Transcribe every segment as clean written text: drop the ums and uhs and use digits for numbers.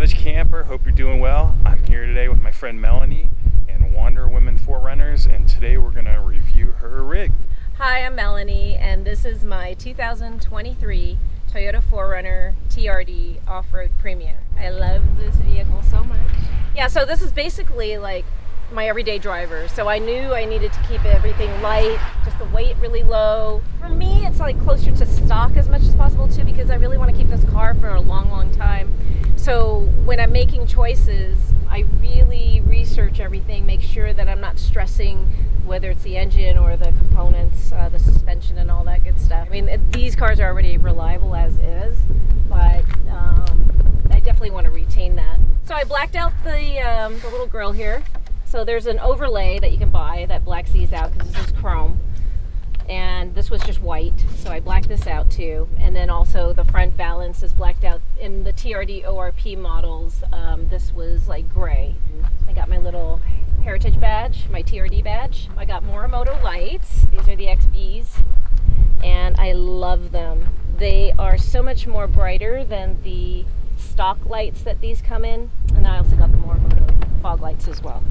Savage Camper. Hope you're doing well. I'm here today with my friend Melanie and Wonder Women 4Runners, and today we're going to review her rig. Hi, I'm Melanie, and this is my 2023 Toyota 4Runner TRD Off-Road Premium. I love this vehicle so much. Yeah, so this is basically like my everyday driver. So I knew I needed to keep everything light, just the weight really low. For me, it's like closer to stock as much as possible too, because I really want to keep this car for a long, long time. So when I'm making choices, I really research everything, make sure that I'm not stressing whether it's the engine or the components, the suspension and all that good stuff. I mean, these cars are already reliable as is, but I definitely want to retain that. So I blacked out the little grill here. So there's an overlay that you can buy that blacks these out because this is chrome. And this was just white, so I blacked this out too. And then also the front valance is blacked out. In the TRD ORP models, this was like gray. I got my little heritage badge, my TRD badge. I got Morimoto lights. These are the XBs, and I love them. They are so much more brighter than the stock lights that these come in. And I also got the Morimoto fog lights as well.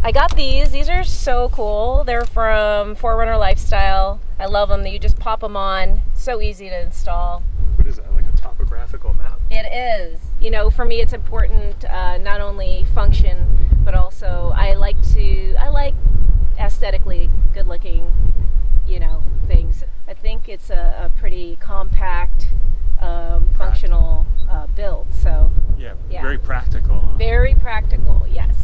I got these are so cool. They're from 4Runner Lifestyle. I love them. You just pop them on, so easy to install. What is that, like a topographical map? It is. You know, for me it's important, not only function, but also I like aesthetically good looking, things. I think it's a pretty compact, functional build. So yeah, very practical. Huh? Very practical, yes.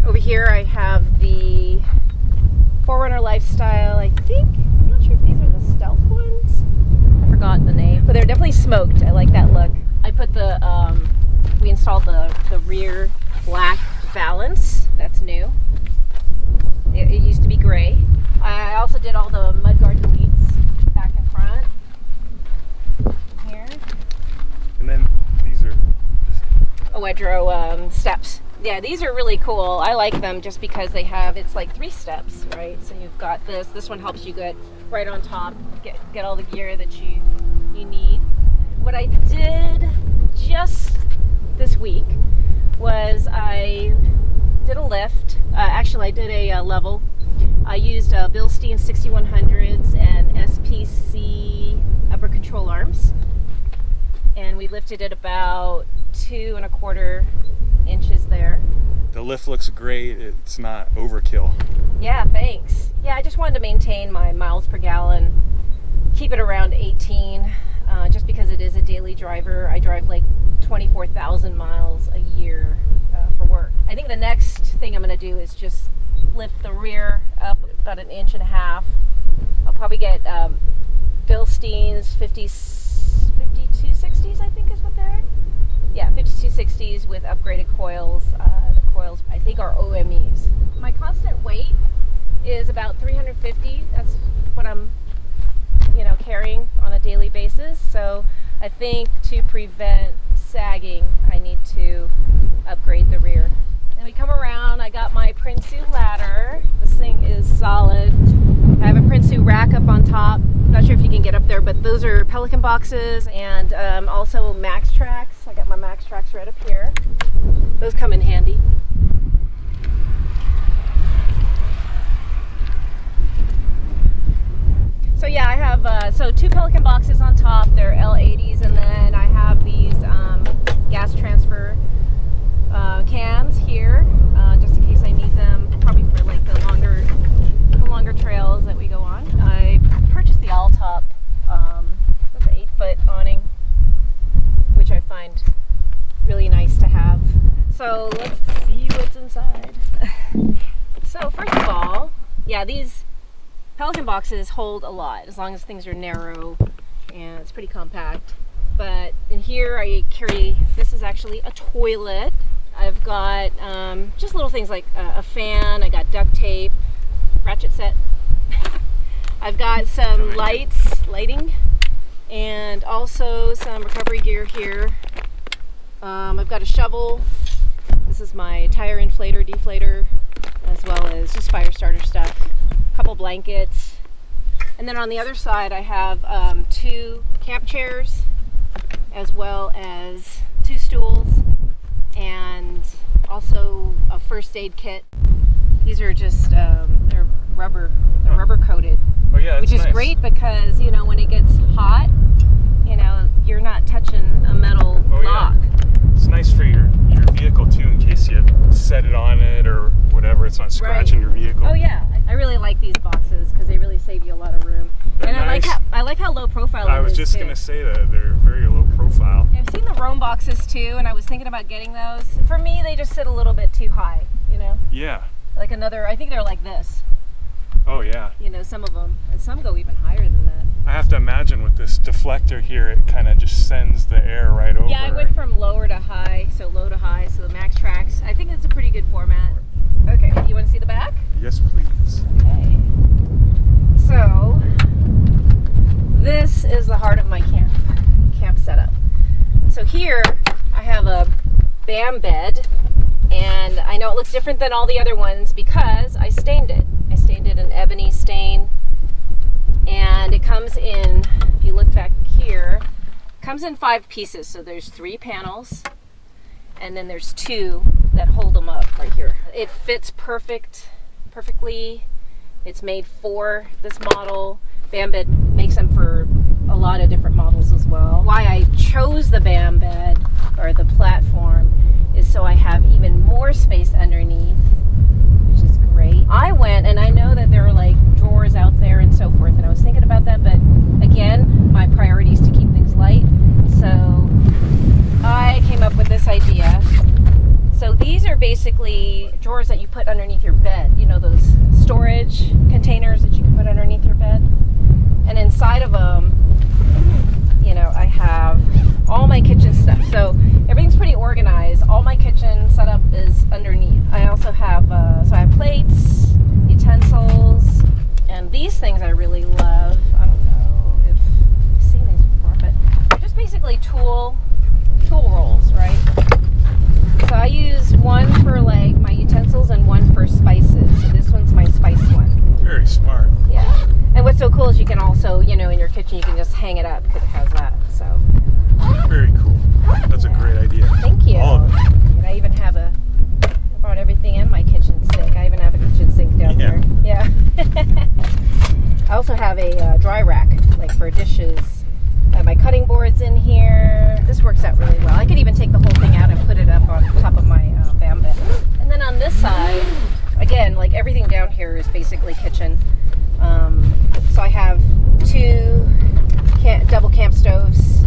Over here I have the 4Runner Lifestyle, I think. I'm not sure if these are the stealth ones. I forgot the name, but they're definitely smoked. I like that look. I put we installed the rear black valance. That's new. It used to be gray. I also did all the mudguard deletes back and front. Here. And then these are just Wedro steps. Yeah, these are really cool. I like them just because it's like 3 steps, right? So you've got this one helps you get right on top, get all the gear that you need. What I did just this week was I did a lift. Actually, I did a level. I used Bilstein 6100s and SPC upper control arms. And we lifted it about 2 1/4 inches there. the lift looks great. It's not overkill. Yeah, thanks. Yeah, I just wanted to maintain my miles per gallon, keep it around 18, just because it is a daily driver. I drive like 24,000 miles a year for work. I think the next thing I'm going to do is just lift the rear up about 1.5 inches. I'll probably get Bilstein's 5260s, I think is what they're. Yeah, 5260s with upgraded coils. The coils, I think, are OMEs. My constant weight is about 350. That's what I'm, carrying on a daily basis. So I think to prevent sagging, I need to upgrade the rear. Then we come around, I got my Prinsu ladder. This thing is solid. I have a Prinsu rack up on top. Not sure if you can get up there, but those are Pelican boxes and also Max Tracks. I got my Max Tracks right up here. Those come in handy. So yeah, I have 2 Pelican boxes on top. They're L80s, and then I have these gas transfer cans here, just in case I need them, probably for like the longer trails that we go on. I purchased the all-top, with an 8-foot awning, which I find really nice to have. So let's see what's inside. So first of all, yeah, these Pelican boxes hold a lot, as long as things are narrow and it's pretty compact. But in here I carry, this is actually a toilet. I've got just little things like a fan, I got duct tape, ratchet set. I've got some lighting, and also some recovery gear here. I've got a shovel. This is my tire inflator, deflator, as well as just fire starter stuff. A couple blankets. And then on the other side I have 2 camp chairs, as well as 2 stools and also a first aid kit. These are just they're rubber coated. Oh yeah, which is nice. Great because when it gets hot, you're not touching a metal lock. Yeah. It's nice for your vehicle too, in case you set it on it or whatever. It's not scratching your vehicle. Oh yeah, I really like these boxes because they really save you a lot of room. They're nice. I like how low profile it is. I was just gonna say that they're very low profile. I've seen the Roam boxes too, and I was thinking about getting those. For me, they just sit a little bit too high. Yeah. Like I think they're like this. Oh yeah. Some of them, and some go even higher than that. I have to imagine with this deflector here, it kind of just sends the air right over. Yeah, I went from lower to high, so low to high, so the max tracks. I think it's a pretty good format. Okay, you want to see the back? Yes, please. Okay. So, this is the heart of my camp setup. So here, I have a BAM bed, and I know it looks different than all the other ones because I stained it. I stained it an ebony stain, and it comes in, if you look back here, it comes in 5 pieces. So there's 3 panels, and then there's 2 that hold them up right here. It fits perfectly. It's made for this model. BAM bed makes them for a lot of different models as well. Why I chose the BAM bed, or the platform, is so I have even more space underneath, which is great. I went, and I know that there are like drawers out there and so forth, and I was thinking about that, but again, my priority is to keep things light. So I came up with this idea. So these are basically drawers that you put underneath your bed. Those storage containers that you can put underneath your bed. And inside of them, I have all my kitchen stuff. So everything's pretty organized. All my kitchen setup is underneath. I also have, I have plates, utensils, and these things I really love. I don't know if you've seen these before, but they're just basically tool rolls, right? So I use one for like my utensils and one for spices. So this one's my spice one. Very smart. Yeah. And what's so cool is you can also, in your kitchen, you can just hang it up because it has that. So. Very cool. That's a great idea. Thank you. All of it. And I even have I brought everything in my kitchen sink. I even have a kitchen sink down there. Yeah. I also have a dry rack, like for dishes. My cutting board's in here. This works out really well. I could even take the whole thing out and put it up on top of my BAM bed. And then on this side, again, like everything down here is basically kitchen. So I have 2 double camp stoves.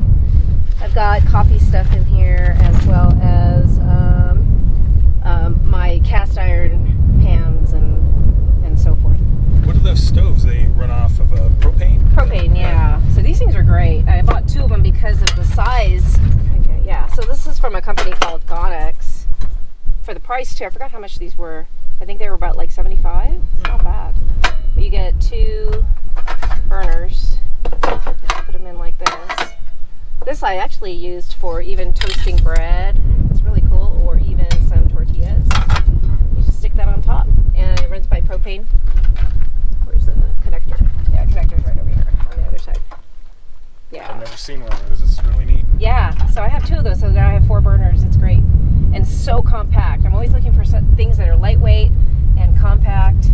I've got coffee stuff in here, as well as my cast iron pans and so forth. What are those stoves? They run off of propane? Propane, yeah. So these things are great. I bought 2 of them because of the size. Okay, yeah. So this is from a company called Gonex. For the price too, I forgot how much these were. I think they were about like $75. It's not bad. But you get 2 burners. Put them in like this. This I actually used for even toasting bread. It's really cool. Or even some tortillas. You just stick that on top, and it runs by propane. Where's the connector? Yeah, connector's right over here on the other side. Yeah. I've never seen one of those. It's really neat. Yeah. So I have 2 of those. So now I have 4 burners. It's great. And so compact. I'm always looking for things that are lightweight and compact.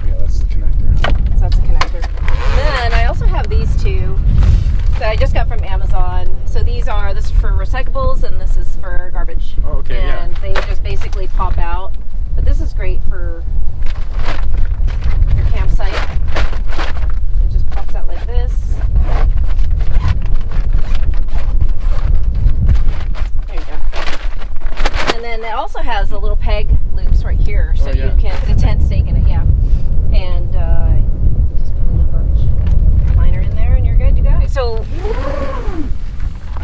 Yeah, that's the connector. So that's a connector. And then I also have these 2 that I just got from Amazon. So this is for recyclables, and this is for garbage. Oh, okay, and they just basically pop out. But this is great for your campsite. It just pops out like this. There you go. And then it also has the little peg loops right here, so you can the tent stake in it, yeah. And just put a little garbage liner in there, and you're good to go. So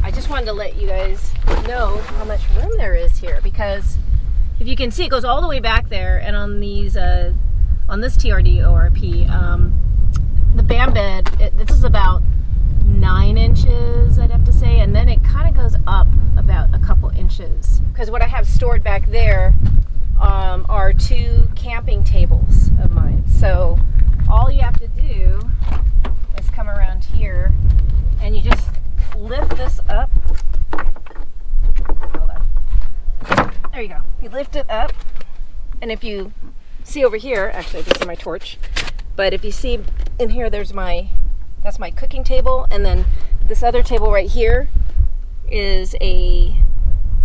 I just wanted to let you guys know how much room there is here, because if you can see, it goes all the way back there, and on these on this TRD ORP, the BAM bed, this is about 9 inches, I'd have to say, and then it kind of goes up about a couple inches. Because what I have stored back there are 2 camping tables of mine. So all you have to do is come around here, and you just lift this up. Hold on. There you go. You lift it up, and if you see over here, actually this is my torch, but if you see in here, that's my cooking table, and then this other table right here is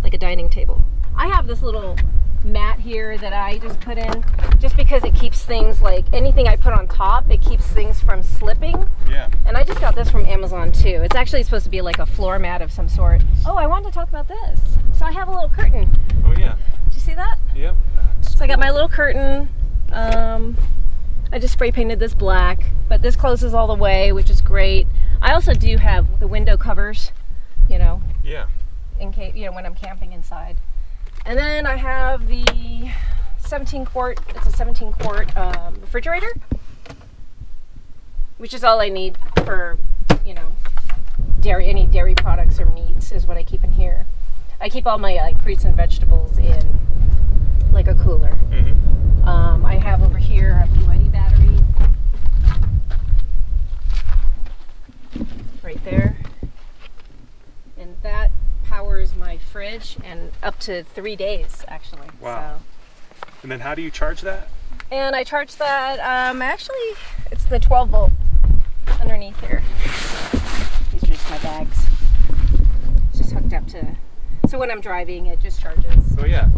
like a dining table. I have this little mat here that I just put in just because it keeps things, like anything I put on top, it keeps things from slipping. Yeah. And I just got this from Amazon too. It's actually supposed to be like a floor mat of some sort. Oh, I wanted to talk about this. So I have a little curtain. Oh yeah. Did you see that? Yep. So I got my little curtain. I just spray painted this black, but this closes all the way, which is great. I also do have the window covers, you know. Yeah. In case, you know, when I'm camping inside. And then I have the 17 quart refrigerator, which is all I need for, you know, any dairy products or meats is what I keep in here. I keep all my like fruits and vegetables in like a cooler. Mm-hmm. I have over here a BYD battery right there, and that powers my fridge and up to 3 days actually. Wow. So. And then how do you charge that? And I charge that, actually it's the 12 volt underneath here. These are just my bags. It's just hooked up to, so when I'm driving it just charges. Oh yeah.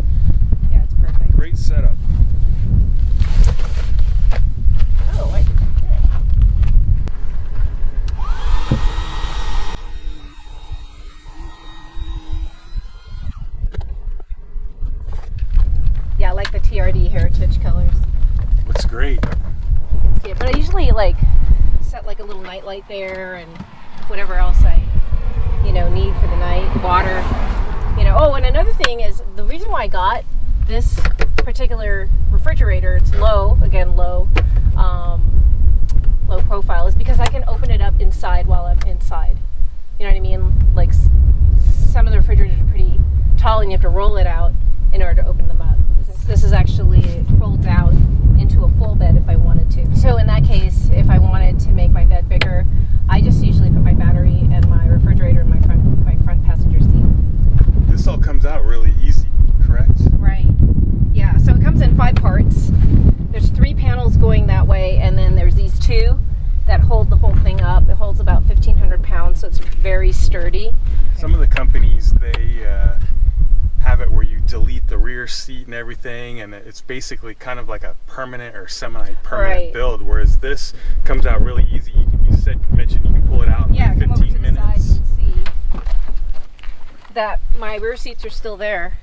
Yeah, it's perfect. Great setup. Oh, wait. Yeah, I like the TRD heritage colors. Looks great. You can see it, but I usually like set like a little night light there and whatever else I, you know, need for the night. Water, you know. Oh, and another thing is the reason why I got this particular refrigerator, it's low profile, is because I can open it up inside while I'm inside. You know what I mean? Like some of the refrigerators are pretty tall and you have to roll it out in order to open them up. This is actually, it folds out into a full bed if I wanted to. So in that case, if I wanted to make my bed bigger, I just usually put my battery and my refrigerator in my front passenger seat. This all comes out really easy, correct? Right. Yeah, so it comes in 5 parts. There's 3 panels going that way, and then there's these 2 that hold the whole thing up. It holds about 1,500 pounds, so it's very sturdy. Some of the companies, they have it where you delete the rear seat and everything, and it's basically kind of like a permanent or semi-permanent build, whereas this comes out really easy. You mentioned you can pull it out in like 15 minutes. The side, you can see that my rear seats are still there.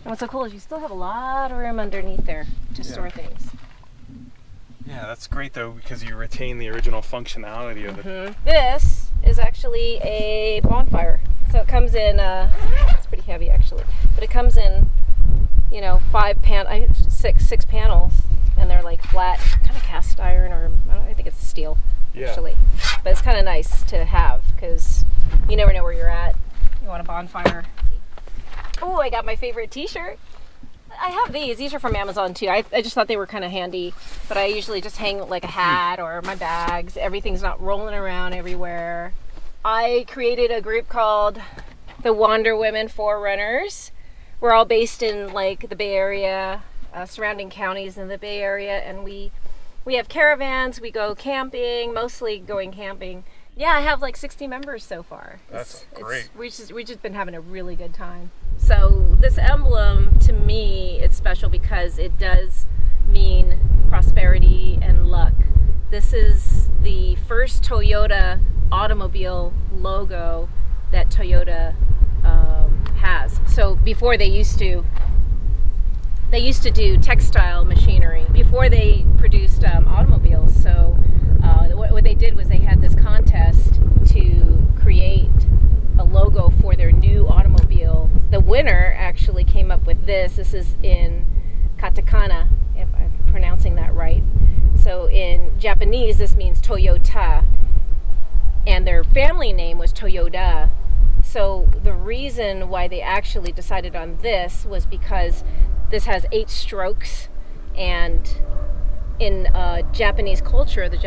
And what's so cool is you still have a lot of room underneath there to store things. Yeah, that's great though, because you retain the original functionality of it. This is actually a bonfire. So it comes in, it's pretty heavy actually, but it comes in, you know, 6 panels, and they're like flat, kind of cast iron, or I think it's steel actually. But it's kind of nice to have because you never know where you're at. You want a bonfire. Oh, I got my favorite t-shirt. I have these are from Amazon too. I just thought they were kind of handy, but I usually just hang like a hat or my bags. Everything's not rolling around everywhere. I created a group called the Wonder Women 4Runners. We're all based in like the Bay Area, surrounding counties in the Bay Area, and we have caravans. We go camping, mostly going camping. Yeah, I have like 60 members so far. That's great. We've just been having a really good time. So this emblem, to me, it's special because it does mean prosperity and luck. This is the first Toyota automobile logo that Toyota has. So before they used to do textile machinery before they produced automobiles. So what they did was they had this contest to create a logo for their new automobile. The winner actually came up with this. This is in katakana, if I'm pronouncing that right. So in Japanese, this means Toyota, and their family name was Toyoda. So the reason why they actually decided on this was because this has 8 strokes, and in the Japanese culture, they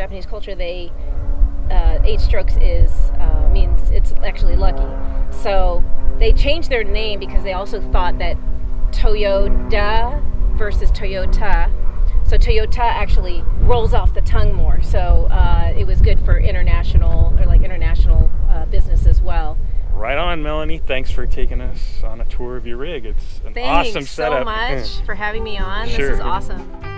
8 strokes means it's actually lucky. So they changed their name because they also thought that Toyoda versus Toyota. So Toyota actually rolls off the tongue more. So it was good for international business as well. Right on, Melanie. Thanks for taking us on a tour of your rig. It's an awesome setup. Thanks so much for having me on. Sure. This is awesome.